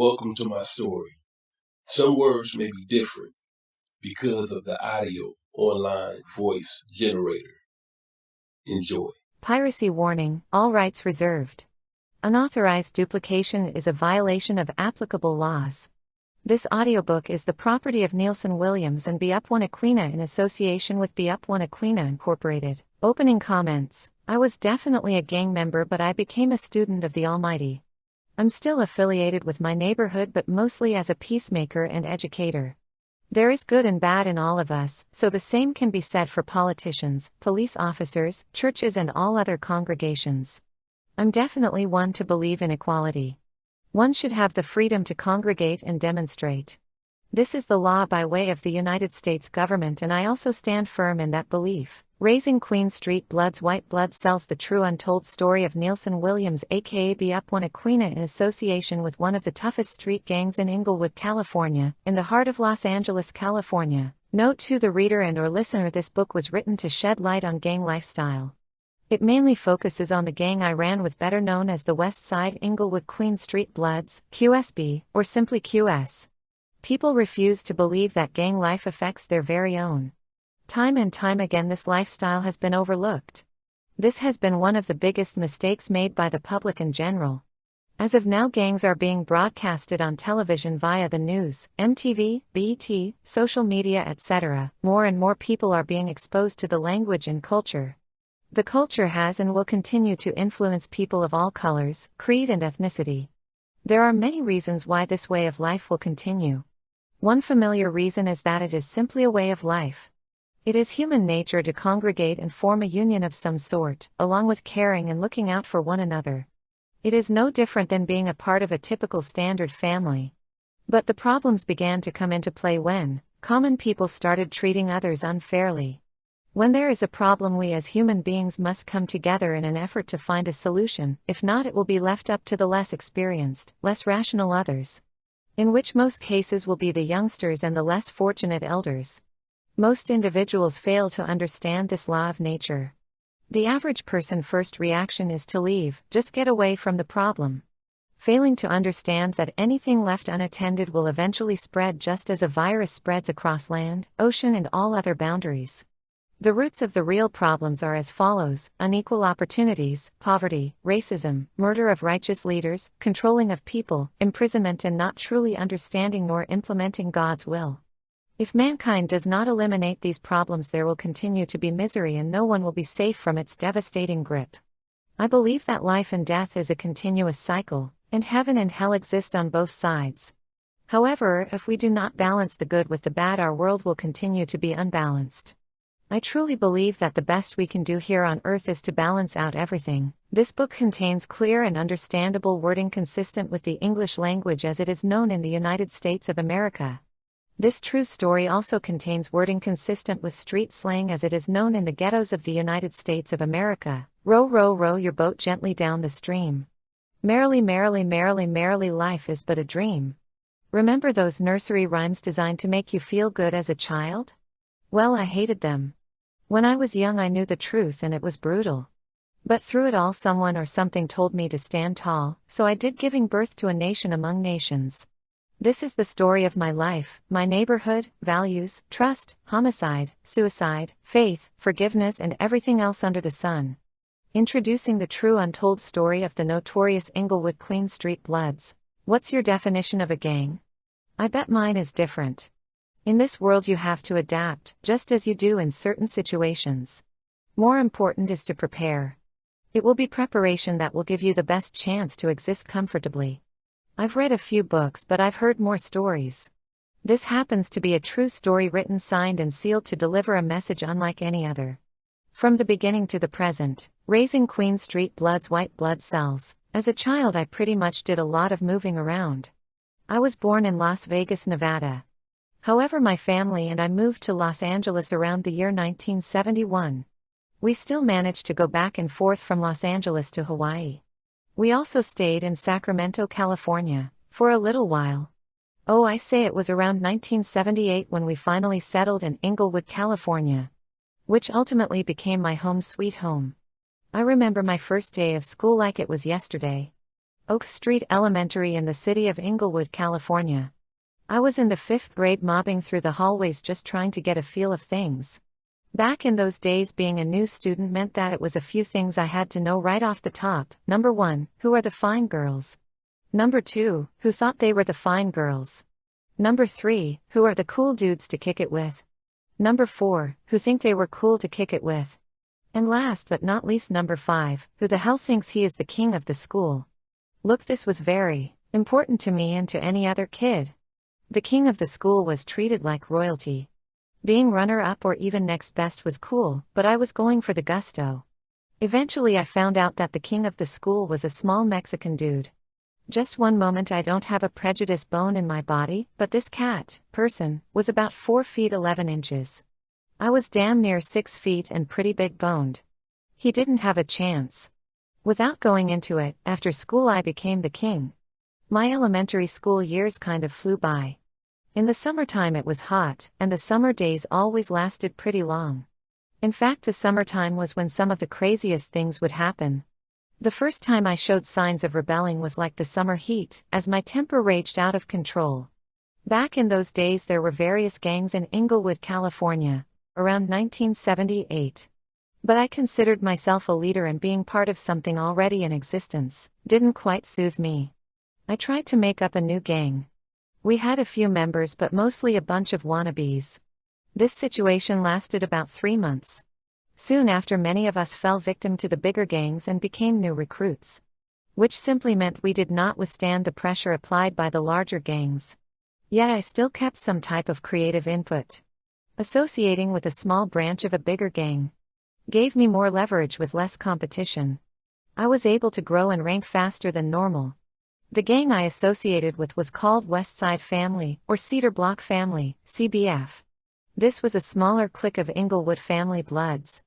Welcome to my story. Some words may be different because of the audio online voice generator. Enjoy. Piracy warning, all rights reserved. Unauthorized duplication is a violation of applicable laws. This audiobook is the property of Nielsen Williams and BeUpOne aQueena in association with BeUpOne aQueena Incorporated. Opening comments. I was definitely a gang member, but I became a student of the Almighty. I'm still affiliated with my neighborhood, but mostly as a peacemaker and educator. There is good and bad in all of us, so the same can be said for politicians, police officers, churches and all other congregations. I'm definitely one to believe in equality. One should have the freedom to congregate and demonstrate. This is the law by way of the United States government, and I also stand firm in that belief. Raising Queen Street Blood's White Blood Cells, the true untold story of Nielsen Williams aka BeUpOne aQueena in association with one of the toughest street gangs in Inglewood, California, in the heart of Los Angeles, California. Note to the reader and or listener, this book was written to shed light on gang lifestyle. It mainly focuses on the gang I ran with, better known as the West Side Inglewood Queen Street Bloods, QSB, or simply QS. People refuse to believe that gang life affects their very own. Time and time again this lifestyle has been overlooked. This has been one of the biggest mistakes made by the public in general. As of now, gangs are being broadcasted on television via the news, MTV, BET, social media, etc. More and more people are being exposed to the language and culture. The culture has and will continue to influence people of all colors, creed and ethnicity. There are many reasons why this way of life will continue. One familiar reason is that it is simply a way of life. It is human nature to congregate and form a union of some sort, along with caring and looking out for one another. It is no different than being a part of a typical standard family. But the problems began to come into play when common people started treating others unfairly. When there is a problem, we as human beings must come together in an effort to find a solution. If not, it will be left up to the less experienced, less rational others, in which most cases will be the youngsters and the less fortunate elders. Most individuals fail to understand this law of nature. The average person's first reaction is to leave, just get away from the problem, failing to understand that anything left unattended will eventually spread, just as a virus spreads across land, ocean and all other boundaries. The roots of the real problems are as follows: unequal opportunities, poverty, racism, murder of righteous leaders, controlling of people, imprisonment and not truly understanding nor implementing God's will. If mankind does not eliminate these problems, there will continue to be misery and no one will be safe from its devastating grip. I believe that life and death is a continuous cycle, and heaven and hell exist on both sides. However, if we do not balance the good with the bad, our world will continue to be unbalanced. I truly believe that the best we can do here on earth is to balance out everything. This book contains clear and understandable wording consistent with the English language as it is known in the United States of America. This true story also contains wording consistent with street slang as it is known in the ghettos of the United States of America. Row, row, row your boat gently down the stream. Merrily, merrily, merrily, merrily, life is but a dream. Remember those nursery rhymes designed to make you feel good as a child? Well, I hated them. When I was young, I knew the truth and it was brutal. But through it all, someone or something told me to stand tall, so I did, giving birth to a nation among nations. This is the story of my life, my neighborhood, values, trust, homicide, suicide, faith, forgiveness and everything else under the sun. Introducing the true untold story of the notorious Inglewood Queen Street Bloods. What's your definition of a gang? I bet mine is different. In this world you have to adapt, just as you do in certain situations. More important is to prepare. It will be preparation that will give you the best chance to exist comfortably. I've read a few books, but I've heard more stories. This happens to be a true story, written, signed and sealed to deliver a message unlike any other. From the beginning to the present, raising Queen Street Blood's White Blood Cells. As a child I pretty much did a lot of moving around. I was born in Las Vegas, Nevada. However, my family and I moved to Los Angeles around the year 1971. We still managed to go back and forth from Los Angeles to Hawaii. We also stayed in Sacramento, California, for a little while. Oh, I say it was around 1978 when we finally settled in Inglewood, California, which ultimately became my home sweet home. I remember my first day of school like it was yesterday. Oak Street Elementary in the city of Inglewood, California. I was in the 5th grade mobbing through the hallways just trying to get a feel of things. Back in those days, being a new student meant that it was a few things I had to know right off the top. Number 1, who are the fine girls? Number 2, who thought they were the fine girls? Number 3, who are the cool dudes to kick it with? Number 4, who think they were cool to kick it with? And last but not least, number 5, who the hell thinks he is the king of the school? Look, this was very important to me and to any other kid. The king of the school was treated like royalty. Being runner-up or even next best was cool, but I was going for the gusto. Eventually I found out that the king of the school was a small Mexican dude. Just one moment, I don't have a prejudice bone in my body, but this person was about 4 feet 11 inches. I was damn near 6 feet and pretty big boned. He didn't have a chance. Without going into it, after school I became the king. My elementary school years kind of flew by. In the summertime it was hot, and the summer days always lasted pretty long. In fact, the summertime was when some of the craziest things would happen. The first time I showed signs of rebelling was like the summer heat, as my temper raged out of control. Back in those days there were various gangs in Inglewood, California, around 1978. But I considered myself a leader, and being part of something already in existence didn't quite soothe me. I tried to make up a new gang. We had a few members, but mostly a bunch of wannabes. This situation lasted about 3 months. Soon after, many of us fell victim to the bigger gangs and became new recruits. Which simply meant we did not withstand the pressure applied by the larger gangs. Yet I still kept some type of creative input. Associating with a small branch of a bigger gang gave me more leverage with less competition. I was able to grow and rank faster than normal. The gang I associated with was called West Side Family, or Cedar Block Family, CBF. This was a smaller clique of Inglewood family bloods.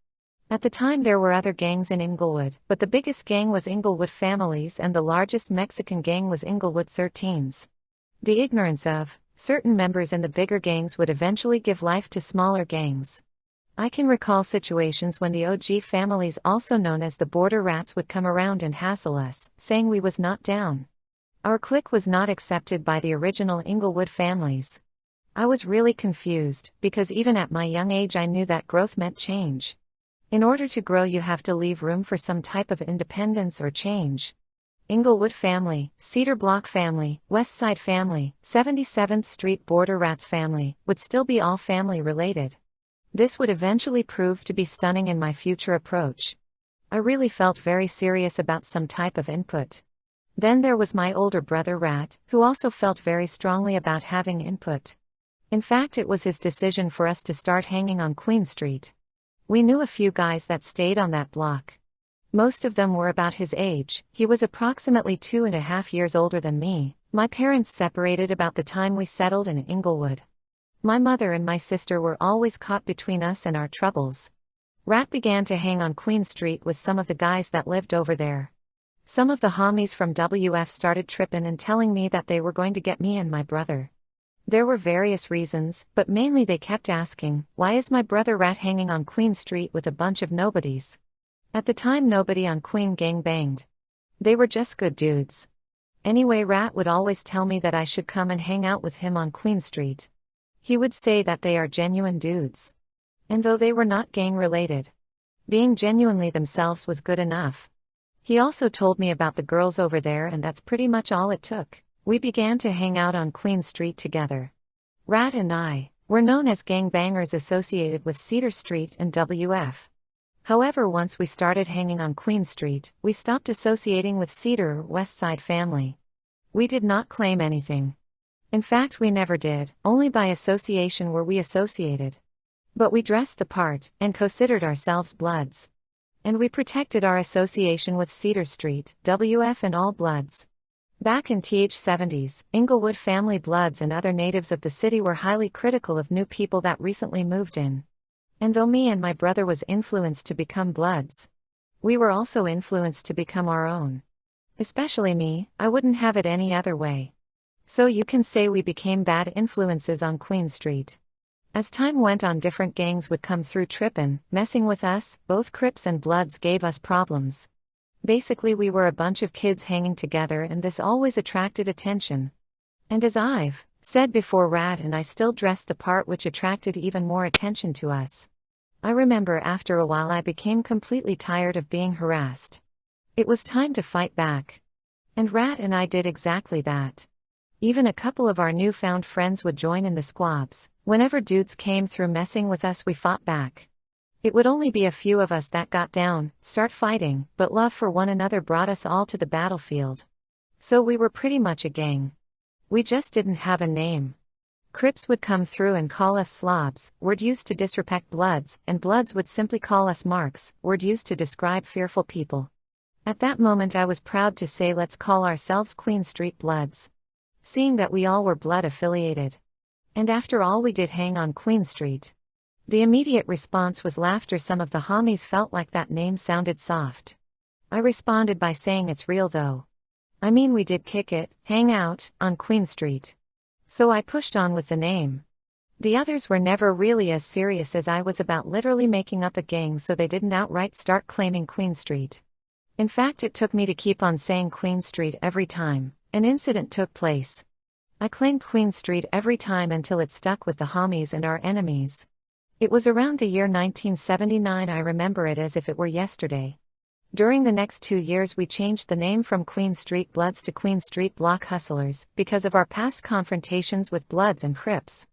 At the time there were other gangs in Inglewood, but the biggest gang was Inglewood Families and the largest Mexican gang was Inglewood 13s. The ignorance of certain members in the bigger gangs would eventually give life to smaller gangs. I can recall situations when the OG families, also known as the border rats, would come around and hassle us, saying we was not down. Our clique was not accepted by the original Inglewood families. I was really confused, because even at my young age I knew that growth meant change. In order to grow you have to leave room for some type of independence or change. Inglewood Family, Cedar Block Family, West Side Family, 77th Street Border Rats Family would still be all family related. This would eventually prove to be stunning in my future approach. I really felt very serious about some type of input. Then there was my older brother Rat, who also felt very strongly about having input. In fact, it was his decision for us to start hanging on Queen Street. We knew a few guys that stayed on that block. Most of them were about his age. He was approximately 2.5 years older than me. My parents separated about the time we settled in Inglewood. My mother and my sister were always caught between us and our troubles. Rat began to hang on Queen Street with some of the guys that lived over there. Some of the homies from WF started tripping and telling me that they were going to get me and my brother. There were various reasons, but mainly they kept asking, why is my brother Rat hanging on Queen Street with a bunch of nobodies? At the time nobody on Queen gang banged. They were just good dudes. Anyway, Rat would always tell me that I should come and hang out with him on Queen Street. He would say that they are genuine dudes. And though they were not gang related, being genuinely themselves was good enough. He also told me about the girls over there, and that's pretty much all it took. We began to hang out on Queen Street together. Rat and I were known as gangbangers associated with Cedar Street and WF. However, once we started hanging on Queen Street, we stopped associating with Cedar or West Side Family. We did not claim anything. In fact, we never did, only by association were we associated. But we dressed the part, and considered ourselves bloods. And we protected our association with Cedar Street, WF and all bloods. Back in th'70s, Inglewood family bloods and other natives of the city were highly critical of new people that recently moved in. And though me and my brother was influenced to become bloods, we were also influenced to become our own. Especially me, I wouldn't have it any other way. So you can say we became bad influences on Queen Street. As time went on, different gangs would come through trippin', messing with us. Both Crips and Bloods gave us problems. Basically, we were a bunch of kids hanging together, and this always attracted attention. And as I've said before, Rat and I still dressed the part, which attracted even more attention to us. I remember after a while I became completely tired of being harassed. It was time to fight back. And Rat and I did exactly that. Even a couple of our newfound friends would join in the squabs. Whenever dudes came through messing with us, we fought back. It would only be a few of us that got down, start fighting, but love for one another brought us all to the battlefield. So we were pretty much a gang. We just didn't have a name. Crips would come through and call us slobs, word used to disrespect Bloods, and Bloods would simply call us marks, word used to describe fearful people. At that moment I was proud to say, let's call ourselves Queen Street Bloods. Seeing that we all were blood affiliated. And after all, we did hang on Queen Street. The immediate response was laughter. Some of the homies felt like that name sounded soft. I responded by saying, it's real though. I mean, we did kick it, hang out, on Queen Street. So I pushed on with the name. The others were never really as serious as I was about literally making up a gang, so they didn't outright start claiming Queen Street. In fact, it took me to keep on saying Queen Street every time an incident took place. I claimed Queen Street every time until it stuck with the homies and our enemies. It was around the year 1979, I remember it as if it were yesterday. During the next 2 years we changed the name from Queen Street Bloods to Queen Street Block Hustlers, because of our past confrontations with Bloods and Crips.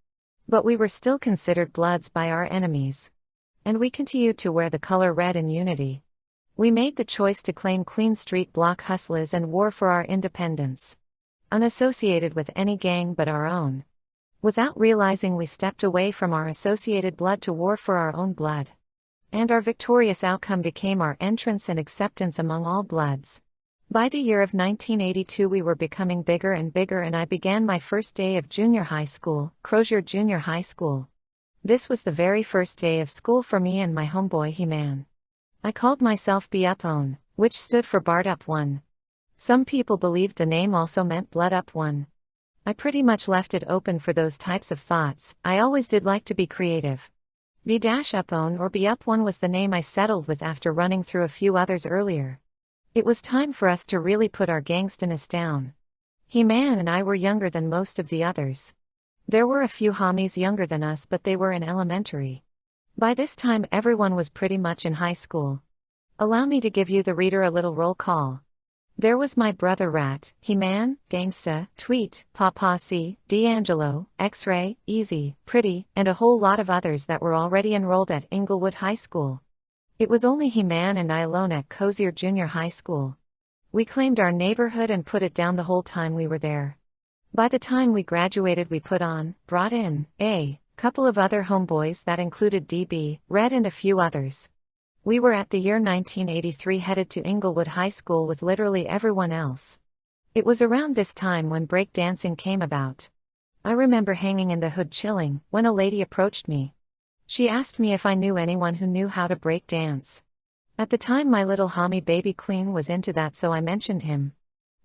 But we were still considered Bloods by our enemies. And we continued to wear the color red in unity. We made the choice to claim Queen Street Block Hustlers and war for our independence. Unassociated with any gang but our own. Without realizing, we stepped away from our associated blood to war for our own blood. And our victorious outcome became our entrance and acceptance among all Bloods. By the year of 1982 we were becoming bigger and bigger, and I began my first day of junior high school, Crozier Junior High School. This was the very first day of school for me and my homeboy He-Man. I called myself BeUpOne, which stood for BeUpOne. Some people believed the name also meant Blood Up One. I pretty much left it open for those types of thoughts. I always did like to be creative. BeUpOne or BeUpOne was the name I settled with after running through a few others earlier. It was time for us to really put our gangstiness down. He-Man and I were younger than most of the others. There were a few homies younger than us, but they were in elementary. By this time everyone was pretty much in high school. Allow me to give you, the reader, a little roll call. There was my brother Rat, He-Man, Gangsta, Tweet, Papa C, D'Angelo, X-Ray, Easy, Pretty, and a whole lot of others that were already enrolled at Inglewood High School. It was only He-Man and I alone at Crozier Junior High School. We claimed our neighborhood and put it down the whole time we were there. By the time we graduated we brought in a couple of other homeboys that included DB, Red, and a few others. We were at the year 1983 headed to Inglewood High School with literally everyone else. It was around this time when breakdancing came about. I remember hanging in the hood chilling when a lady approached me. She asked me if I knew anyone who knew how to break dance. At the time my little homie Baby Queen was into that, so I mentioned him.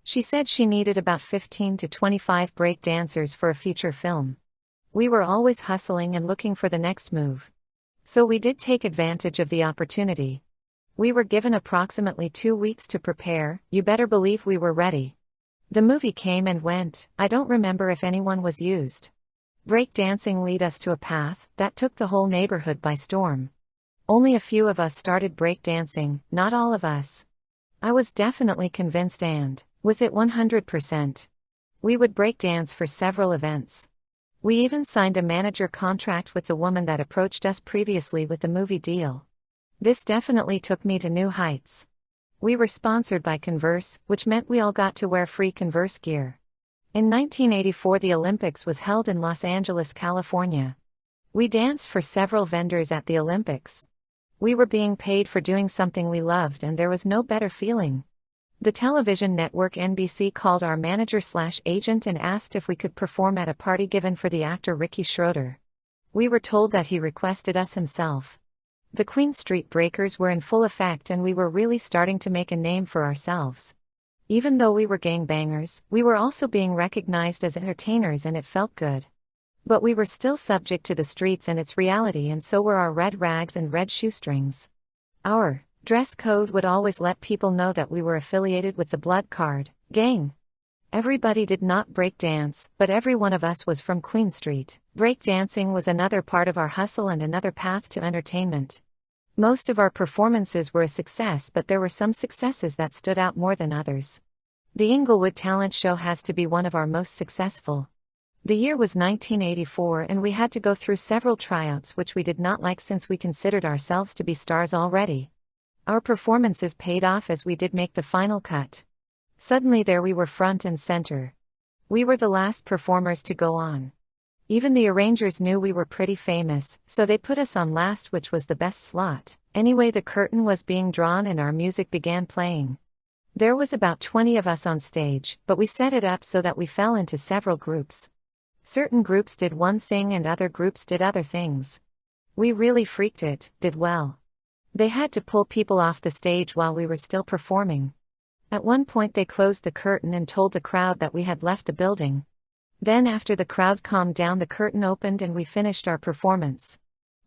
She said she needed about 15 to 25 break dancers for a feature film. We were always hustling and looking for the next move. So we did take advantage of the opportunity. We were given approximately 2 weeks to prepare. You better believe we were ready. The movie came and went. I don't remember if anyone was used. Breakdancing led us to a path that took the whole neighborhood by storm. Only a few of us started breakdancing, not all of us. I was definitely convinced and, with it 100%. We would breakdance for several events. We even signed a manager contract with the woman that approached us previously with the movie deal. This definitely took me to new heights. We were sponsored by Converse, which meant we all got to wear free Converse gear. In 1984 the Olympics was held in Los Angeles, California. We danced for several vendors at the Olympics. We were being paid for doing something we loved, and there was no better feeling. The television network NBC called our manager/agent and asked if we could perform at a party given for the actor Ricky Schroeder. We were told that he requested us himself. The Queen Street Breakers were in full effect, and we were really starting to make a name for ourselves. Even though we were gangbangers, we were also being recognized as entertainers, and it felt good. But we were still subject to the streets and its reality, and so were our red rags and red shoestrings. Our Dress code would always let people know that we were affiliated with the Blood Card gang. Everybody did not break dance, but every one of us was from Queen Street. Break dancing was another part of our hustle and another path to entertainment. Most of our performances were a success, but there were some successes that stood out more than others. The Inglewood Talent Show has to be one of our most successful. The year was 1984 and we had to go through several tryouts which we did not like since we considered ourselves to be stars already. Our performances paid off as we did make the final cut. Suddenly there we were front and center. We were the last performers to go on. Even the arrangers knew we were pretty famous, so they put us on last, which was the best slot. Anyway, the curtain was being drawn and our music began playing. There was about 20 of us on stage, but we set it up so that we fell into several groups. Certain groups did one thing and other groups did other things. We really freaked it, did well. They had to pull people off the stage while we were still performing. At one point they closed the curtain and told the crowd that we had left the building. Then after the crowd calmed down, the curtain opened and we finished our performance.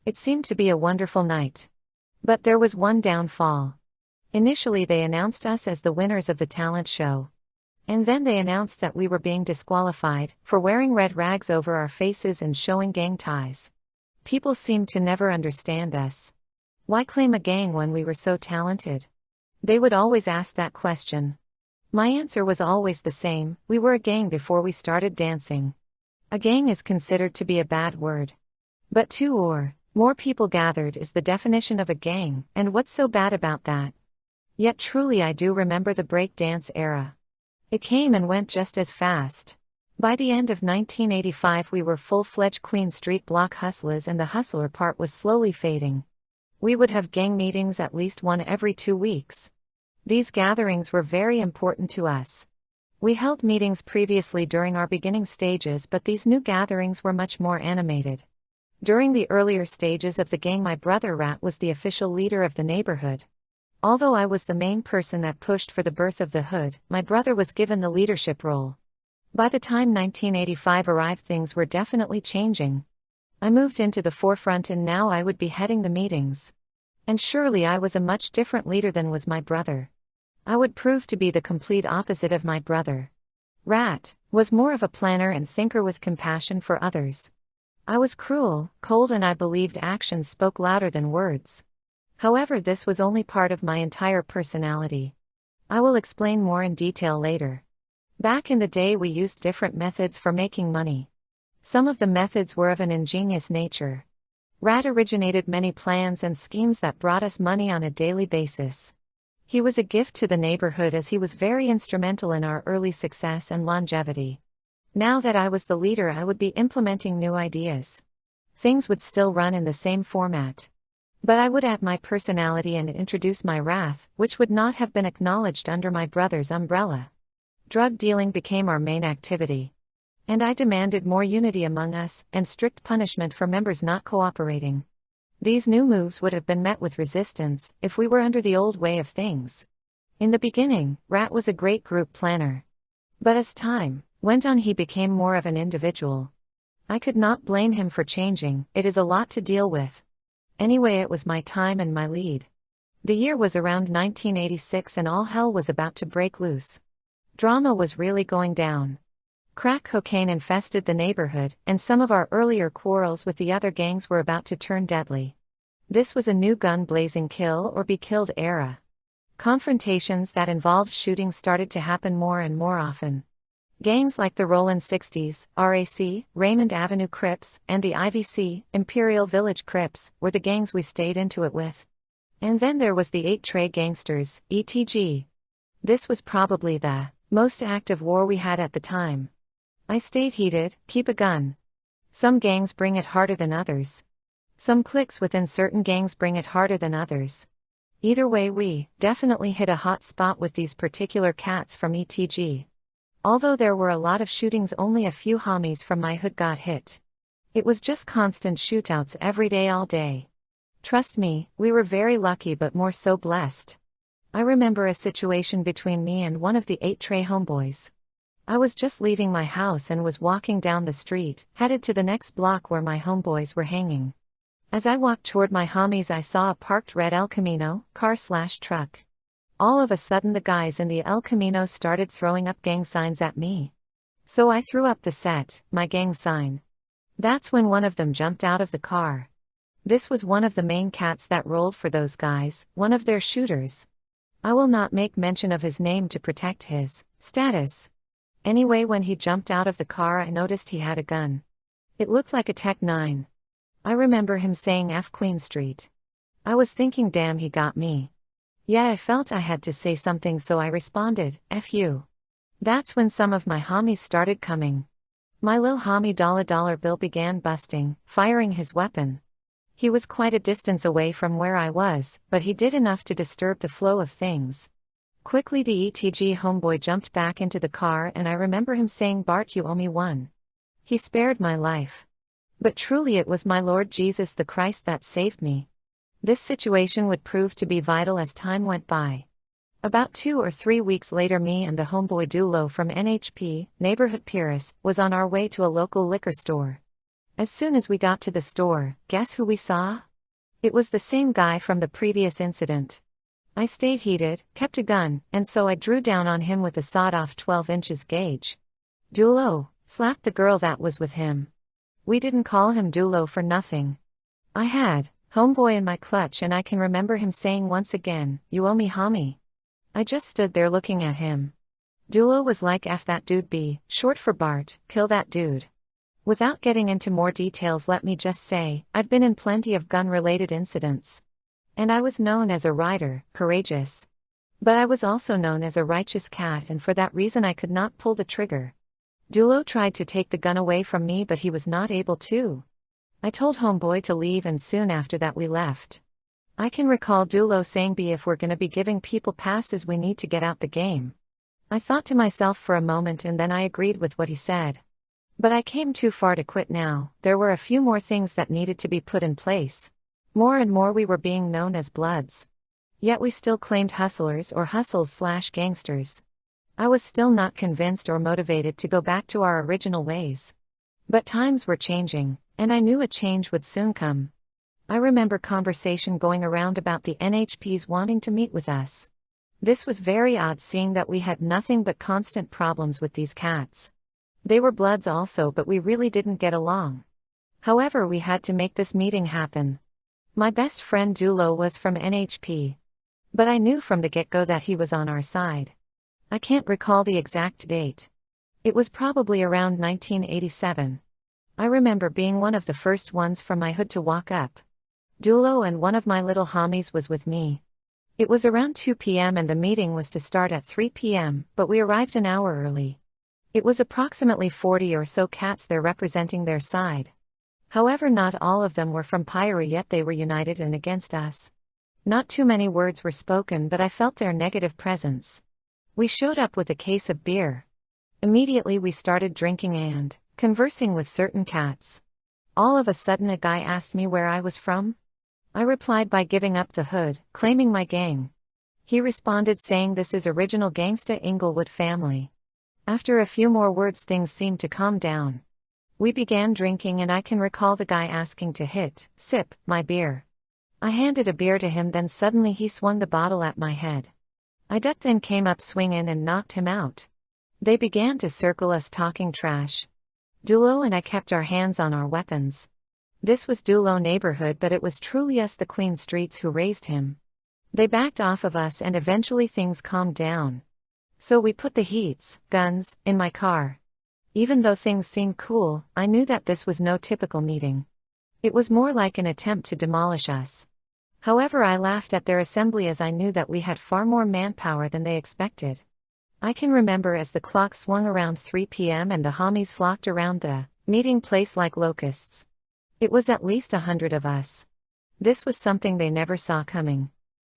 It seemed to be a wonderful night. But there was one downfall. Initially they announced us as the winners of the talent show. And then they announced that we were being disqualified for wearing red rags over our faces and showing gang ties. People seemed to never understand us. Why claim a gang when we were so talented? They would always ask that question. My answer was always the same: we were a gang before we started dancing. A gang is considered to be a bad word. But two or more people gathered is the definition of a gang, and what's so bad about that? Yet truly I do remember the break dance era. It came and went just as fast. By the end of 1985 we were full-fledged Queen Street block hustlers and the hustler part was slowly fading. We would have gang meetings at least one every 2 weeks. These gatherings were very important to us. We held meetings previously during our beginning stages, but these new gatherings were much more animated. During the earlier stages of the gang, my brother Rat was the official leader of the neighborhood. Although I was the main person that pushed for the birth of the hood, my brother was given the leadership role. By the time 1985 arrived, things were definitely changing. I moved into the forefront and now I would be heading the meetings. And surely I was a much different leader than was my brother. I would prove to be the complete opposite of my brother. Rat was more of a planner and thinker with compassion for others. I was cruel, cold, and I believed actions spoke louder than words. However, this was only part of my entire personality. I will explain more in detail later. Back in the day we used different methods for making money. Some of the methods were of an ingenious nature. Rat originated many plans and schemes that brought us money on a daily basis. He was a gift to the neighborhood as he was very instrumental in our early success and longevity. Now that I was the leader, I would be implementing new ideas. Things would still run in the same format. But I would add my personality and introduce my wrath, which would not have been acknowledged under my brother's umbrella. Drug dealing became our main activity. And I demanded more unity among us, and strict punishment for members not cooperating. These new moves would have been met with resistance if we were under the old way of things. In the beginning, Rat was a great group planner. But as time went on, he became more of an individual. I could not blame him for changing. It is a lot to deal with. Anyway, it was my time and my lead. The year was around 1986 and all hell was about to break loose. Drama was really going down. Crack cocaine infested the neighborhood, and some of our earlier quarrels with the other gangs were about to turn deadly. This was a new gun-blazing kill or be killed era. Confrontations that involved shooting started to happen more and more often. Gangs like the Rollin' 60s, RAC, Raymond Avenue Crips, and the IVC, Imperial Village Crips, were the gangs we stayed into it with. And then there was the 8 Tray Gangsters, ETG. This was probably the most active war we had at the time. I stayed heated, keep a gun. Some gangs bring it harder than others. Some cliques within certain gangs bring it harder than others. Either way, we definitely hit a hot spot with these particular cats from ETG. Although there were a lot of shootings, only a few homies from my hood got hit. It was just constant shootouts every day, all day. Trust me, we were very lucky but more so blessed. I remember a situation between me and one of the 8 Tray homeboys. I was just leaving my house and was walking down the street, headed to the next block where my homeboys were hanging. As I walked toward my homies, I saw a parked red El Camino car/truck. All of a sudden the guys in the El Camino started throwing up gang signs at me. So I threw up the set, my gang sign. That's when one of them jumped out of the car. This was one of the main cats that rolled for those guys, one of their shooters. I will not make mention of his name to protect his status. Anyway, when he jumped out of the car, I noticed he had a gun. It looked like a Tech 9. I remember him saying F Queen Street. I was thinking, damn, he got me. Yet I felt I had to say something, so I responded, F you. That's when some of my homies started coming. My lil homie Dollar Bill began busting, firing his weapon. He was quite a distance away from where I was, but he did enough to disturb the flow of things. Quickly the ETG homeboy jumped back into the car, and I remember him saying, Bart, you owe me one. He spared my life. But truly it was my Lord Jesus the Christ that saved me. This situation would prove to be vital as time went by. About 2 or 3 weeks later, me and the homeboy Dulo from NHP, neighborhood Paris, was on our way to a local liquor store. As soon as we got to the store, guess who we saw? It was the same guy from the previous incident. I stayed heated, kept a gun, and so I drew down on him with a sawed-off 12 inches gauge. Dulo slapped the girl that was with him. We didn't call him Dulo for nothing. I had homeboy in my clutch, and I can remember him saying once again, you owe me, homie. I just stood there looking at him. Dulo was like, F that dude, B, short for Bart, kill that dude. Without getting into more details, let me just say, I've been in plenty of gun-related incidents. And I was known as a rider, courageous. But I was also known as a righteous cat, and for that reason I could not pull the trigger. Dulo tried to take the gun away from me, but he was not able to. I told homeboy to leave, and soon after that we left. I can recall Dulo saying, B, if we're gonna be giving people passes, we need to get out the game. I thought to myself for a moment, and then I agreed with what he said. But I came too far to quit now. There were a few more things that needed to be put in place. More and more we were being known as Bloods. Yet we still claimed hustlers or hustles/gangsters. I was still not convinced or motivated to go back to our original ways. But times were changing, and I knew a change would soon come. I remember conversation going around about the NHPs wanting to meet with us. This was very odd, seeing that we had nothing but constant problems with these cats. They were Bloods also, but we really didn't get along. However, we had to make this meeting happen. My best friend Dulo was from NHP. But I knew from the get-go that he was on our side. I can't recall the exact date. It was probably around 1987. I remember being one of the first ones from my hood to walk up. Dulo and one of my little homies was with me. It was around 2 p.m. and the meeting was to start at 3 p.m., but we arrived an hour early. It was approximately 40 or so cats there representing their side. However, not all of them were from Pyro, yet they were united and against us. Not too many words were spoken, but I felt their negative presence. We showed up with a case of beer. Immediately we started drinking and conversing with certain cats. All of a sudden a guy asked me where I was from. I replied by giving up the hood, claiming my gang. He responded saying, this is original gangsta Inglewood family. After a few more words things seemed to calm down. We began drinking, and I can recall the guy asking to sip my beer. I handed a beer to him, then suddenly he swung the bottle at my head. I ducked, then came up swinging and knocked him out. They began to circle us talking trash. Dulo and I kept our hands on our weapons. This was Dulo neighborhood, but it was truly us, the Queen Streets, who raised him. They backed off of us and eventually things calmed down. So we put the guns, in my car. Even though things seemed cool, I knew that this was no typical meeting. It was more like an attempt to demolish us. However, I laughed at their assembly as I knew that we had far more manpower than they expected. I can remember as the clock swung around 3 p.m. and the homies flocked around the meeting place like locusts. It was at least 100 of us. This was something they never saw coming.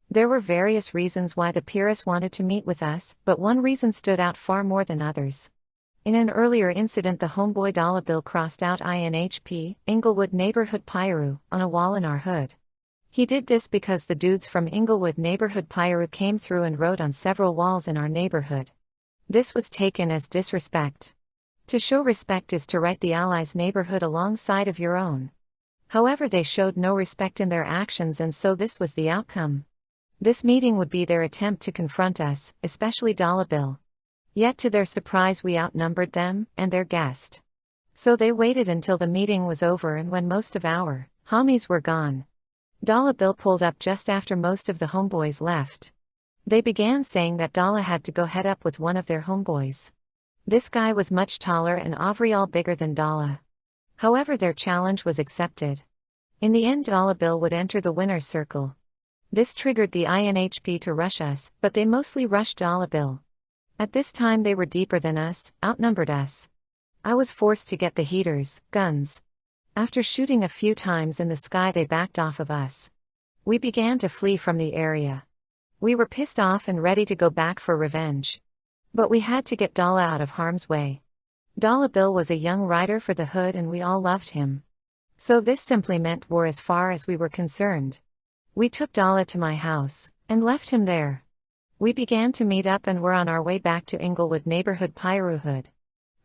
There were various reasons why the Purists wanted to meet with us, but one reason stood out far more than others. In an earlier incident, the homeboy Dollar Bill crossed out INHP, Inglewood Neighborhood Pyru, on a wall in our hood. He did this because the dudes from Inglewood Neighborhood Pyru came through and wrote on several walls in our neighborhood. This was taken as disrespect. To show respect is to write the allies' neighborhood alongside of your own. However, they showed no respect in their actions, and so this was the outcome. This meeting would be their attempt to confront us, especially Dollar Bill. Yet to their surprise we outnumbered them, and their guest. So they waited until the meeting was over, and when most of our homies were gone, Dollar Bill pulled up just after most of the homeboys left. They began saying that Dollar had to go head up with one of their homeboys. This guy was much taller and overall bigger than Dollar. However, their challenge was accepted. In the end, Dollar Bill would enter the winner's circle. This triggered the INHP to rush us, but they mostly rushed Dollar Bill. At this time they were deeper than us, outnumbered us. I was forced to get the heaters, guns. After shooting a few times in the sky, they backed off of us. We began to flee from the area. We were pissed off and ready to go back for revenge. But we had to get Dollar out of harm's way. Dollar Bill was a young rider for the hood and we all loved him. So this simply meant war as far as we were concerned. We took Dollar to my house, and left him there. We began to meet up and were on our way back to Inglewood neighborhood Pyrohood.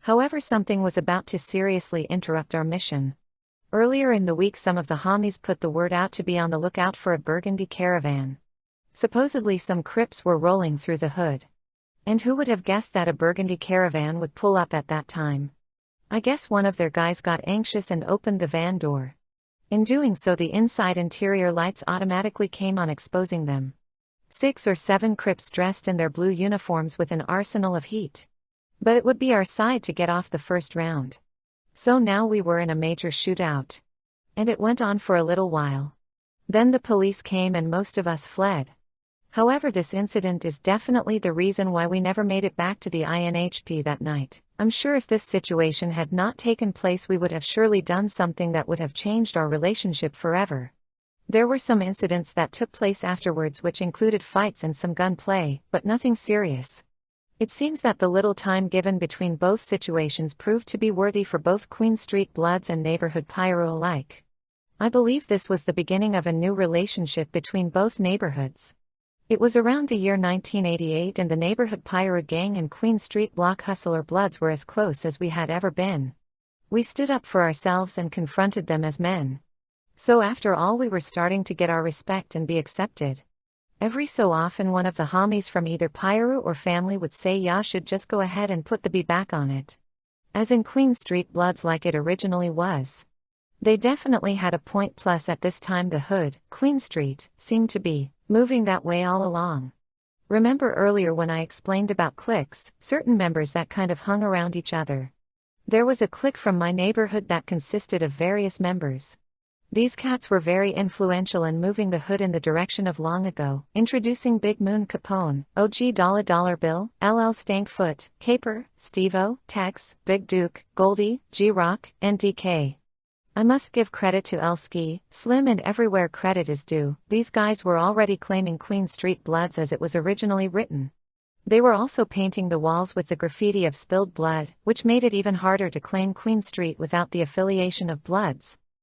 However, something was about to seriously interrupt our mission. Earlier in the week, some of the homies put the word out to be on the lookout for a burgundy caravan. Supposedly some Crips were rolling through the hood. And who would have guessed that a burgundy caravan would pull up at that time? I guess one of their guys got anxious and opened the van door. In doing so, the inside interior lights automatically came on, exposing them. 6 or 7 Crips dressed in their blue uniforms with an arsenal of heat. But it would be our side to get off the first round. So now we were in a major shootout. And it went on for a little while. Then the police came and most of us fled. However, this incident is definitely the reason why we never made it back to the INHP that night. I'm sure if this situation had not taken place, we would have surely done something that would have changed our relationship forever. There were some incidents that took place afterwards which included fights and some gunplay, but nothing serious. It seems that the little time given between both situations proved to be worthy for both Queen Street Bloods and neighborhood Pyro alike. I believe this was the beginning of a new relationship between both neighborhoods. It was around the year 1988 and the neighborhood Pyro gang and Queen Street Block Hustler Bloods were as close as we had ever been. We stood up for ourselves and confronted them as men. So after all, we were starting to get our respect and be accepted. Every so often one of the homies from either Pyro or family would say ya should just go ahead and put the B back on it. As in Queen Street Bloods like it originally was. They definitely had a point, plus at this time the hood, Queen Street, seemed to be moving that way all along. Remember earlier when I explained about cliques, certain members that kind of hung around each other? There was a clique from my neighborhood that consisted of various members. These cats were very influential in moving the hood in the direction of long ago, introducing Big Moon Capone, OG Dollar Bill, LL Stankfoot, Caper, Steve-O, Tex, Big Duke, Goldie, G-Rock, and DK. I must give credit to L-Ski, Slim, and everywhere credit is due. These guys were already claiming Queen Street Bloods as it was originally written. They were also painting the walls with the graffiti of spilled blood, which made it even harder to claim Queen Street without the affiliation of Bloods.